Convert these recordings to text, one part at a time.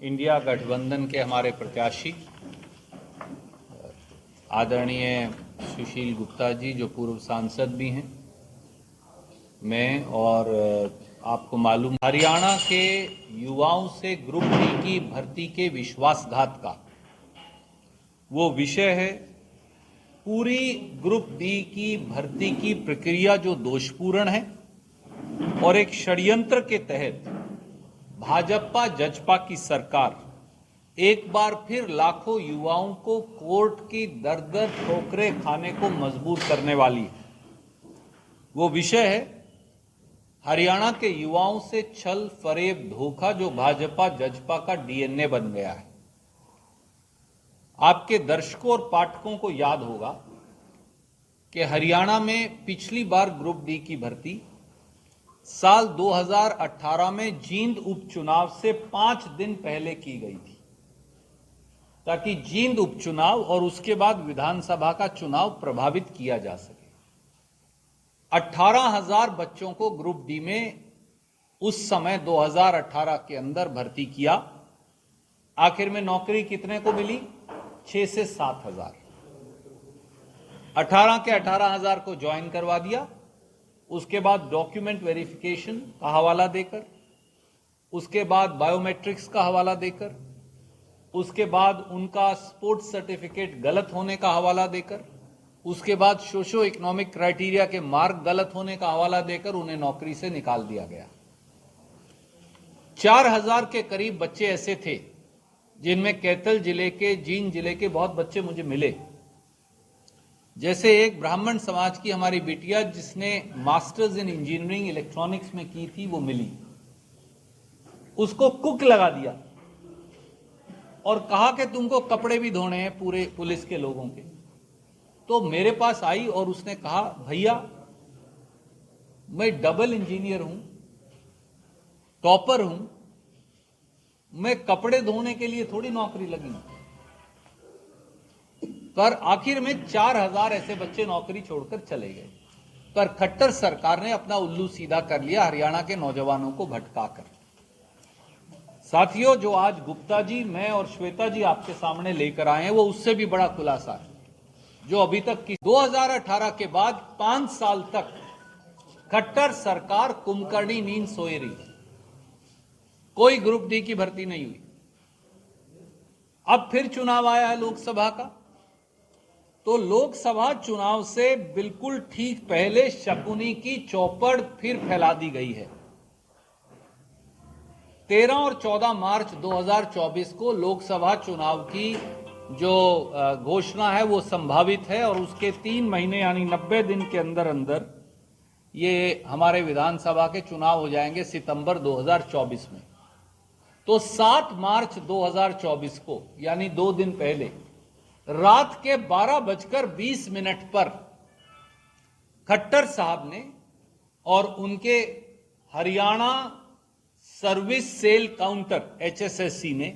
India गठबंधन के हमारे प्रत्याशी आदरणीय सुशील गुप्ता जी, जो पूर्व सांसद भी हैं, मैं और आपको मालूम, हरियाणा के युवाओं से ग्रुप डी की भर्ती के विश्वासघात का वो विषय है। पूरी ग्रुप डी की भर्ती की प्रक्रिया जो दोषपूर्ण है और एक षड्यंत्र के तहत भाजपा जजपा की सरकार एक बार फिर लाखों युवाओं को कोर्ट की दर-दर ठोकरें खाने को मजबूर करने वाली है। वो विषय है हरियाणा के युवाओं से छल फरेब धोखा, जो भाजपा जजपा का डीएनए बन गया है। आपके दर्शकों और पाठकों को याद होगा कि हरियाणा में पिछली बार ग्रुप डी की भर्ती साल 2018 में जींद उपचुनाव से 5 दिन पहले की गई थी, ताकि जींद उपचुनाव और उसके बाद विधानसभा का चुनाव प्रभावित किया जा सके। 18,000 बच्चों को ग्रुप डी में उस समय 2018 के अंदर भर्ती किया। आखिर में नौकरी कितने को मिली? 6 से 7,000। 18 के 18,000 को ज्वाइन करवा दिया। उसके बाद डॉक्यूमेंट वेरिफिकेशन का हवाला देकर, उसके बाद बायोमेट्रिक्स का हवाला देकर, उसके बाद उनका स्पोर्ट्स सर्टिफिकेट गलत होने का हवाला देकर, उसके बाद सोशो इकोनॉमिक क्राइटेरिया के मार्क गलत होने का हवाला देकर उन्हें नौकरी से निकाल दिया गया। 4,000 के करीब बच्चे ऐसे थे जिनमें कैथल जिले के, जींद जिले के बहुत बच्चे मुझे मिले। जैसे एक ब्राह्मण समाज की हमारी बिटिया जिसने मास्टर्स इन इंजीनियरिंग इलेक्ट्रॉनिक्स में की थी, वो मिली। उसको कुक लगा दिया और कहा कि तुमको कपड़े भी धोने हैं पूरे पुलिस के लोगों के। तो मेरे पास आई और उसने कहा, भैया मैं डबल इंजीनियर हूं, टॉपर हूं, मैं कपड़े धोने के लिए थोड़ी नौकरी लगी। पर आखिर में 4,000 ऐसे बच्चे नौकरी छोड़कर चले गए। पर खट्टर सरकार ने अपना उल्लू सीधा कर लिया हरियाणा के नौजवानों को भटकाकर। साथियों, जो आज गुप्ता जी, मैं और श्वेता जी आपके सामने लेकर आए हैं, वो उससे भी बड़ा खुलासा है, जो अभी तक की 2018 के बाद 5 साल तक खट्टर सरकार कुंभकर्णी नींद सोई रही। कोई ग्रुप डी की भर्ती नहीं हुई। अब फिर चुनाव आया है लोकसभा का, तो लोकसभा चुनाव से बिल्कुल ठीक पहले शकुनी की चौपड़ फिर फैला दी गई है। 13 और 14 मार्च 2024 को लोकसभा चुनाव की जो घोषणा है वो संभावित है और उसके 3 महीने यानी 90 दिन के अंदर अंदर ये हमारे विधानसभा के चुनाव हो जाएंगे सितंबर 2024 में। तो 7 मार्च 2024 को यानी 2 दिन पहले रात के 12:20 पर खट्टर साहब ने और उनके Haryana service cell counter HSSC ने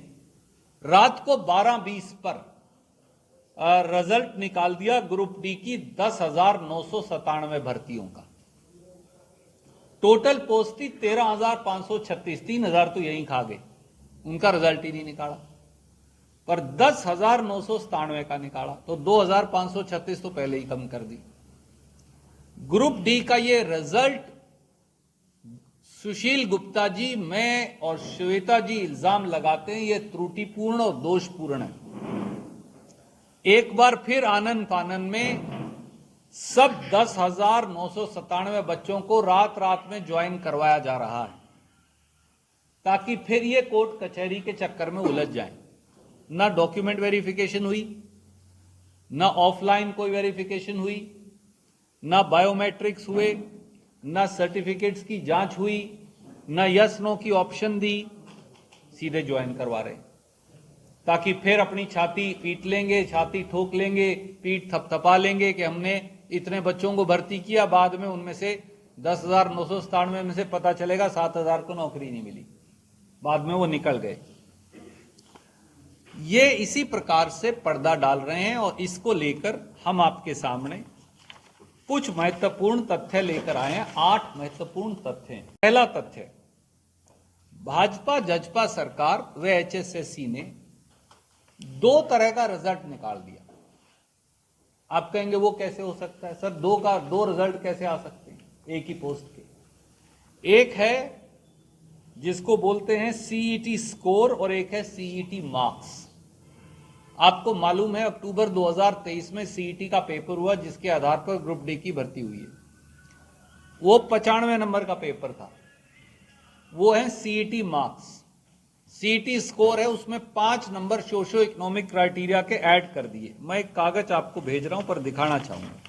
रात को 12:20 पर रिजल्ट निकाल दिया ग्रुप डी की 10,997 भर्तियों का। टोटल पोस्ट थी 13,536। 3,000 तो यहीं खा गए, उनका रिजल्ट ही नहीं निकाला। पर 10,997 का निकाला, तो 2,536 तो पहले ही कम कर दी। ग्रुप डी का ये रिजल्ट सुशील गुप्ता जी, मैं और श्वेता जी इल्जाम लगाते हैं ये त्रुटिपूर्ण और दोषपूर्ण है। एक बार फिर आनन फानन में सब 10,997 बच्चों को रात रात में ज्वाइन करवाया जा रहा है, ताकि फिर ये कोर्ट कचहरी के चक्कर में उलझ जाएं। ना डॉक्यूमेंट वेरिफिकेशन हुई, ना ऑफलाइन कोई वेरिफिकेशन हुई, ना बायोमेट्रिक्स हुए, ना सर्टिफिकेट्स की जांच हुई, ना यस नो की ऑप्शन दी, सीधे ज्वाइन करवा रहे, ताकि फिर अपनी छाती पीट लेंगे, छाती ठोक लेंगे, पीठ थपथपा लेंगे कि हमने इतने बच्चों को भर्ती किया, बाद में उनमें से 10,997 में से पता चलेगा 7,000 को नौकरी नहीं मिली, बाद में वो निकल गए। ये इसी प्रकार से पर्दा डाल रहे हैं और इसको लेकर हम आपके सामने कुछ महत्वपूर्ण तथ्य लेकर आए हैं। 8 महत्वपूर्ण तथ्य हैं। पहला तथ्य, भाजपा जजपा सरकार व एचएसएससी ने दो तरह का रिजल्ट निकाल दिया। आप कहेंगे वो कैसे हो सकता है सर, दो रिजल्ट कैसे आ सकते हैं एक ही पोस्ट के? एक है जिसको बोलते हैं सीईटी स्कोर और एक है सीईटी मार्क्स। आपको मालूम है अक्टूबर 2023 में सीईटी का पेपर हुआ जिसके आधार पर ग्रुप डी की भर्ती हुई है। वो 95 नंबर का पेपर था। वो है सीईटी मार्क्स। सीईटी स्कोर है, उसमें 5 नंबर सोशो इकोनॉमिक क्राइटेरिया के ऐड कर दिए। मैं एक कागज आपको भेज रहा हूं पर दिखाना चाहूंगा।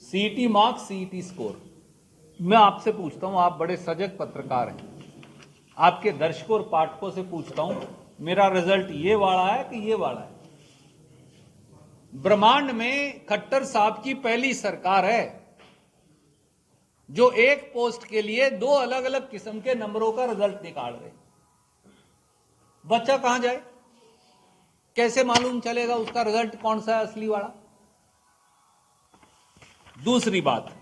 CET marks, CET score. मैं आपसे पूछता हूं, आप बड़े सजग पत्रकार हैं, आपके दर्शकों और पाठकों से पूछता हूं, मेरा रिजल्ट ये वाला है कि ये वाला है? ब्रह्मांड में खट्टर साहब की पहली सरकार है जो एक पोस्ट के लिए दो अलग अलग किस्म के नंबरों का रिजल्ट निकाल रहे। बच्चा कहां जाए? कैसे मालूम चलेगा उसका रिजल्ट कौन सा है असली वाला? दूसरी बात,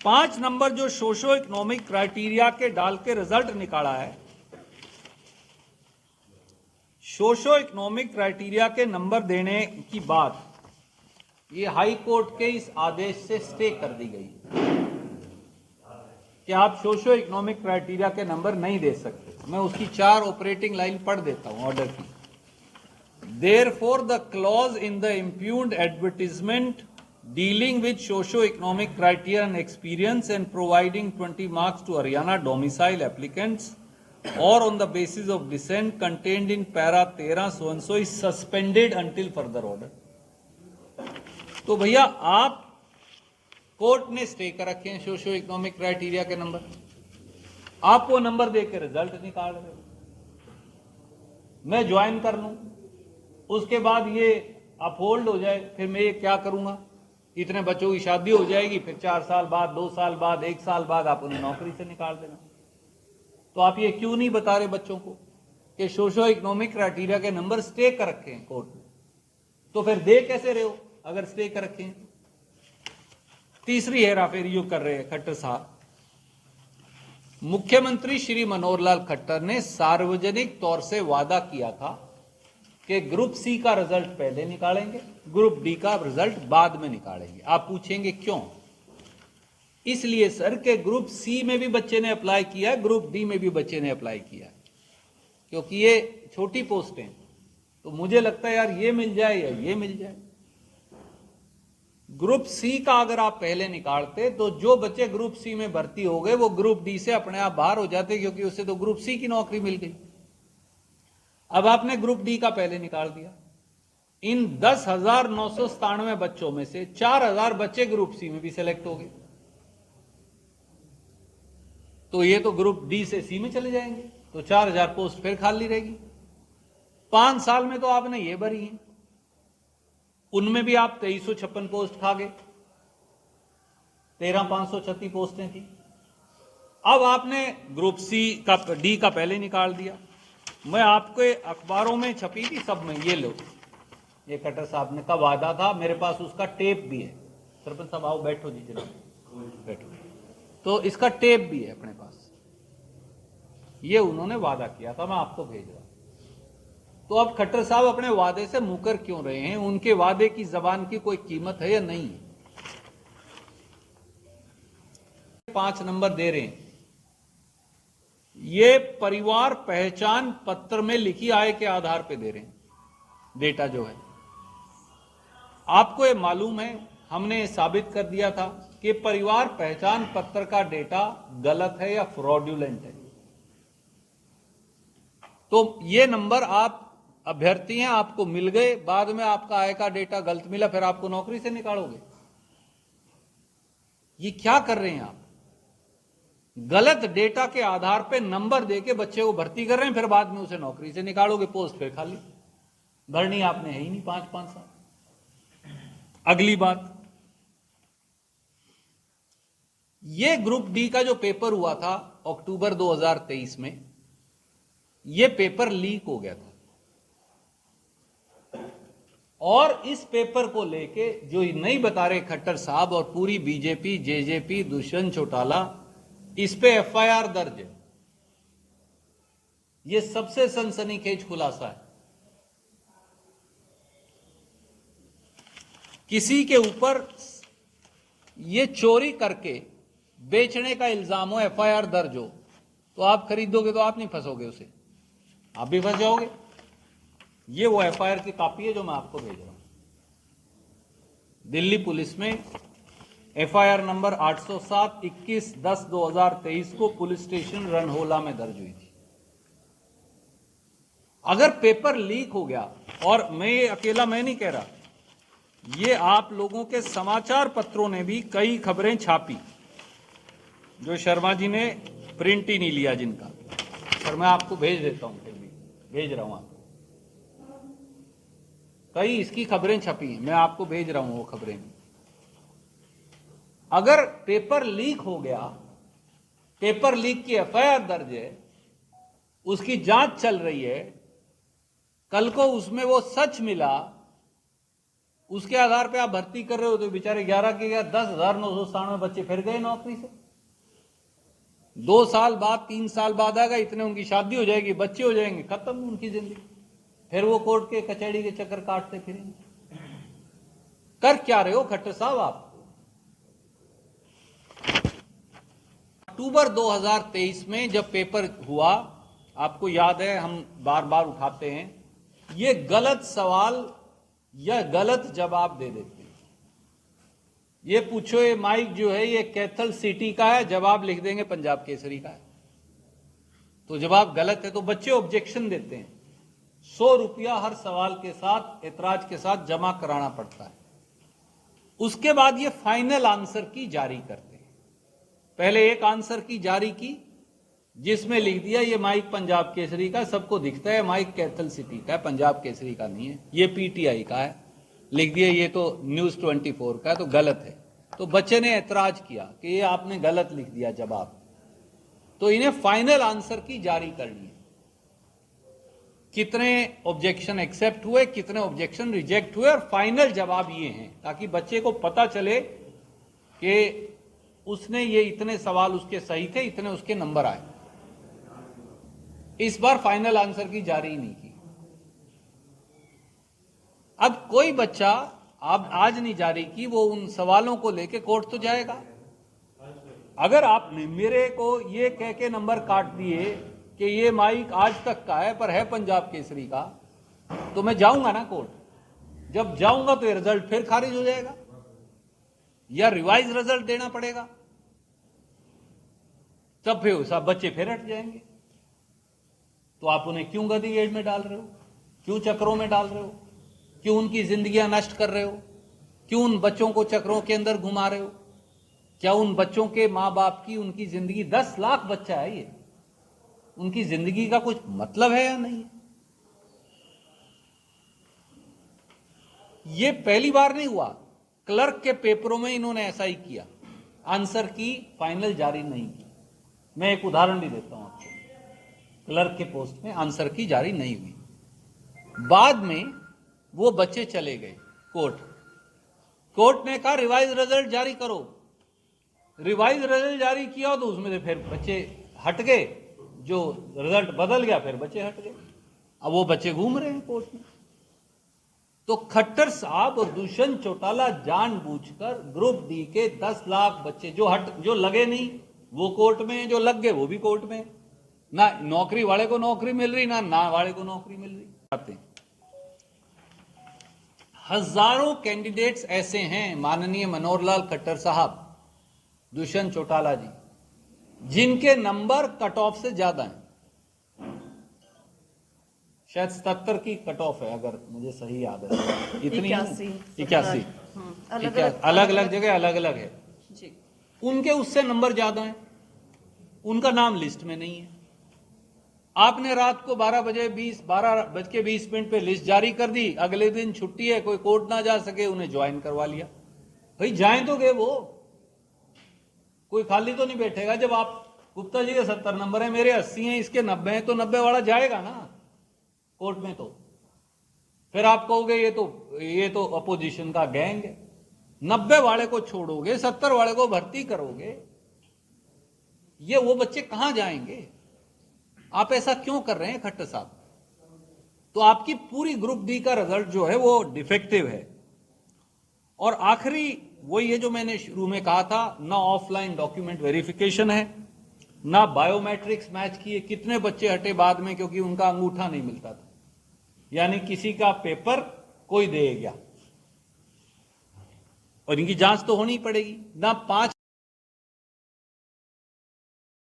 5 नंबर जो सोशो इकोनॉमिक क्राइटेरिया के डाल के रिजल्ट निकाला है, सोशो इकोनॉमिक क्राइटेरिया के नंबर देने की बात ये हाई कोर्ट के इस आदेश से स्टे कर दी गई कि आप सोशो इकोनॉमिक क्राइटेरिया के नंबर नहीं दे सकते। मैं उसकी 4 ऑपरेटिंग लाइन पढ़ देता हूं ऑर्डर की। Therefore, the clause in the impugned advertisement dealing with socio-economic criteria and experience and providing 20 marks to Haryana domicile applicants or on the basis of descent contained in para 13 so and so is suspended until further order. तो भैया आप court ने stay कर रखे हैं socio economic criteria के number, आप वो नंबर देकर रिजल्ट निकाल रहे हो। मैं ज्वाइन कर लूं, उसके बाद ये अपहोल्ड हो जाए, फिर मैं ये क्या करूंगा? इतने बच्चों की शादी हो जाएगी, फिर 4 साल बाद, 2 साल बाद, 1 साल बाद आप उन्हें नौकरी से निकाल देना। तो आप ये क्यों नहीं बता रहे बच्चों को कि सोशो इकोनॉमिक क्राइटेरिया के नंबर स्टे कर रखे हैं कोर्ट ने? तो फिर दे कैसे रहे हो अगर स्टे कर रखे हैं? तीसरी हेराफेरी जो कर रहे हैं खट्टर साहब, मुख्यमंत्री श्री मनोहर लाल खट्टर ने सार्वजनिक तौर से वादा किया था कि ग्रुप सी का रिजल्ट पहले निकालेंगे, ग्रुप डी का रिजल्ट बाद में निकालेंगे। आप पूछेंगे क्यों? इसलिए सर कि ग्रुप सी में भी बच्चे ने अप्लाई किया है, ग्रुप डी में भी बच्चे ने अप्लाई किया है, क्योंकि ये छोटी पोस्टें, तो मुझे लगता है यार ये मिल जाए या ये मिल जाए। ग्रुप सी का अगर आप पहले निकालते तो जो बच्चे ग्रुप सी में भर्ती हो गए वो ग्रुप डी से अपने आप बाहर हो जाते, क्योंकि उससे तो ग्रुप सी की नौकरी मिल गई। अब आपने ग्रुप डी का पहले निकाल दिया। इन 10,997 बच्चों में से 4,000 बच्चे ग्रुप सी में भी सिलेक्ट हो गए, तो ये तो ग्रुप डी से सी में चले जाएंगे, तो 4,000 पोस्ट फिर खाली रहेगी। 5 साल में तो आपने ये भरी है, उनमें भी आप 2356 पोस्ट खा गए, 13,536 पोस्टें थी। अब आपने ग्रुप सी का डी का पहले निकाल दिया। मैं आपके अखबारों में छपी थी सब में, ये लो, ये खट्टर साहब ने का वादा था, मेरे पास उसका टेप भी है। सरपंच साहब आओ, बैठो जी जनाब, बैठो। तो इसका टेप भी है अपने पास, ये उन्होंने वादा किया था, मैं आपको भेज रहा हूं। तो अब खट्टर साहब अपने वादे से मुकर क्यों रहे हैं? उनके वादे की जबान की कोई कीमत है या नहीं? 5 नंबर दे रहे हैं, ये परिवार पहचान पत्र में लिखी आय के आधार पे दे रहे हैं डेटा जो है। आपको ये मालूम है, हमने साबित कर दिया था कि परिवार पहचान पत्र का डेटा गलत है या फ्रॉड्यूलेंट है। तो ये नंबर आप अभ्यर्थी हैं, आपको मिल गए, बाद में आपका आय का डेटा गलत मिला, फिर आपको नौकरी से निकालोगे? ये क्या कर रहे हैं आप? गलत डेटा के आधार पे नंबर देके बच्चे को भर्ती कर रहे हैं, फिर बाद में उसे नौकरी से निकालोगे, पोस्ट फिर खाली, भरनी आपने है ही नहीं 5-5 साल। अगली बात, ये ग्रुप डी का जो पेपर हुआ था अक्टूबर 2023 में, ये पेपर लीक हो गया था। और इस पेपर को लेके जो नहीं बता रहे खट्टर साहब और पूरी बीजेपी, जेजेपी, दुष्यंत चौटाला, इस पे एफआईआर दर्ज है। ये सबसे सनसनीखेज खुलासा है। किसी के ऊपर ये चोरी करके बेचने का इल्जाम हो, एफआईआर दर्ज हो, तो आप खरीदोगे तो आप नहीं फंसोगे उसे, आप भी फंस जाओगे। ये वो एफआईआर की कॉपी है जो मैं आपको भेज रहा हूं। दिल्ली पुलिस में एफआईआर नंबर 807/21/10/2023 को पुलिस स्टेशन रनहोला में दर्ज हुई थी। अगर पेपर लीक हो गया, और मैं अकेला मैं नहीं कह रहा, ये आप लोगों के समाचार पत्रों ने भी कई खबरें छापी, जो शर्मा जी ने प्रिंट ही नहीं लिया जिनका, पर मैं आपको भेज देता हूं, फिर भी भेज रहा हूं आपको। कई इसकी खबरें छपी हैं, मैं आपको भेज रहा हूं वो खबरें। अगर पेपर लीक हो गया, पेपर लीक की एफआईआर दर्ज है, उसकी जांच चल रही है, कल को उसमें वो सच मिला, उसके आधार पे आप भर्ती कर रहे हो, तो बेचारे 11 के 10,997 बच्चे फिर गए नौकरी से। 2 साल बाद, 3 साल बाद आएगा, इतने उनकी शादी हो जाएगी, बच्चे हो जाएंगे, खत्म उनकी जिंदगी। फिर वो कोर्ट के कचहरी के चक्कर काटते फिरेंगे। कर क्या रहे हो खट्टर साहब आप? अक्टूबर 2023 में जब पेपर हुआ, आपको याद है, हम बार बार उठाते हैं, ये गलत सवाल या गलत जवाब दे देते हैं। ये पूछो, ये माइक जो है ये कैथल सिटी का है, जवाब लिख देंगे पंजाब केसरी का है, तो जवाब गलत है। तो बच्चे ऑब्जेक्शन देते हैं, 100 रुपया हर सवाल के साथ, एतराज के साथ जमा कराना पड़ता है। उसके बाद ये फाइनल आंसर की जारी करते हैं। पहले एक आंसर की जारी की, जिसमें लिख दिया ये माइक पंजाब केसरी का, सबको दिखता है माइक कैथल सिटी का है, पंजाब केसरी का नहीं है, ये पीटीआई का है, लिख दिया ये तो न्यूज 24 का है, तो गलत है। तो बच्चे ने एतराज किया कि ये आपने गलत लिख दिया जवाब, तो इन्हें फाइनल आंसर की जारी करनी है। कितने ऑब्जेक्शन एक्सेप्ट हुए, कितने ऑब्जेक्शन रिजेक्ट हुए, और फाइनल जवाब ये हैं, ताकि बच्चे को पता चले कि उसने ये इतने सवाल उसके सही थे, इतने उसके नंबर आए। इस बार फाइनल आंसर की जारी नहीं की। अब कोई बच्चा अब आज नहीं जारी की, वो उन सवालों को लेके कोर्ट तो जाएगा। अगर आपने मेरे को ये कह के नंबर काट दिए कि ये माइक आज तक का है पर है पंजाब केसरी का, तो मैं जाऊंगा ना कोर्ट। जब जाऊंगा तो ये रिजल्ट फिर खारिज हो जाएगा, या रिवाइज रिजल्ट देना पड़ेगा, तब फिर सब बच्चे फिर हट जाएंगे। तो आप उन्हें क्यों गधी एज में डाल रहे हो, क्यों चक्रों में डाल रहे हो, क्यों उनकी जिंदगियां नष्ट कर रहे हो, क्यों उन बच्चों को चक्रों के अंदर घुमा रहे हो? क्या उन बच्चों के मां बाप की, उनकी जिंदगी, 10 लाख बच्चा है ये, उनकी जिंदगी का कुछ मतलब है या नहीं? ये पहली बार नहीं हुआ, क्लर्क के पेपरों में इन्होंने ऐसा ही किया, आंसर की फाइनल जारी नहीं की। मैं एक उदाहरण भी देता हूं आपको, क्लर्क के पोस्ट में आंसर की जारी नहीं हुई। बाद में वो बच्चे चले गए कोर्ट ने कहा रिवाइज रिजल्ट जारी करो। रिवाइज रिजल्ट जारी किया तो उसमें से फिर बच्चे हट गए, जो रिजल्ट बदल गया फिर बच्चे हट गए। अब वो बच्चे घूम रहे हैं कोर्ट में। तो खट्टर साहब और दुष्यंत चौटाला जानबूझकर ग्रुप डी के 10 लाख बच्चे जो लगे नहीं वो कोर्ट में, जो लग गए वो भी कोर्ट में, ना नौकरी वाले को नौकरी मिल रही, ना वाले को नौकरी मिल रही। हजारों कैंडिडेट्स ऐसे हैं माननीय मनोहर लाल खट्टर साहब, दुष्यंत चौटाला जी, जिनके नंबर कट ऑफ से ज्यादा हैं। शायद 77 की कट ऑफ है अगर मुझे सही याद है, इतनी 81 अलग अलग जगह अलग अलग है जी। उनके उससे नंबर ज्यादा हैं, उनका नाम लिस्ट में नहीं है। आपने रात को 12 बजे 20 पे लिस्ट जारी कर दी, अगले दिन छुट्टी है, कोई कोर्ट ना जा सके, उन्हें ज्वाइन करवा लिया। भाई जाए तो गए वो, कोई खाली तो नहीं बैठेगा। जब आप गुप्ता जी के 70 नंबर है, मेरे 80 हैं, इसके 90 हैं, तो 90 वाला जाएगा ना कोर्ट में। तो फिर आप कहोगे ये तो अपोजिशन का गैंग है। 90 वाले को छोड़ोगे, 70 वाले को भर्ती करोगे, ये वो बच्चे कहां जाएंगे? आप ऐसा क्यों कर रहे हैं खट्टर साहब? तो आपकी पूरी ग्रुप डी का रिजल्ट जो है वो डिफेक्टिव है। और आखिरी वो ये जो मैंने शुरू में कहा था, ना ऑफलाइन डॉक्यूमेंट वेरिफिकेशन है, ना बायोमेट्रिक्स मैच किए। कितने बच्चे हटे बाद में क्योंकि उनका अंगूठा नहीं मिलता था, यानी किसी का पेपर कोई दे गया, और इनकी जांच तो होनी पड़ेगी। ना 5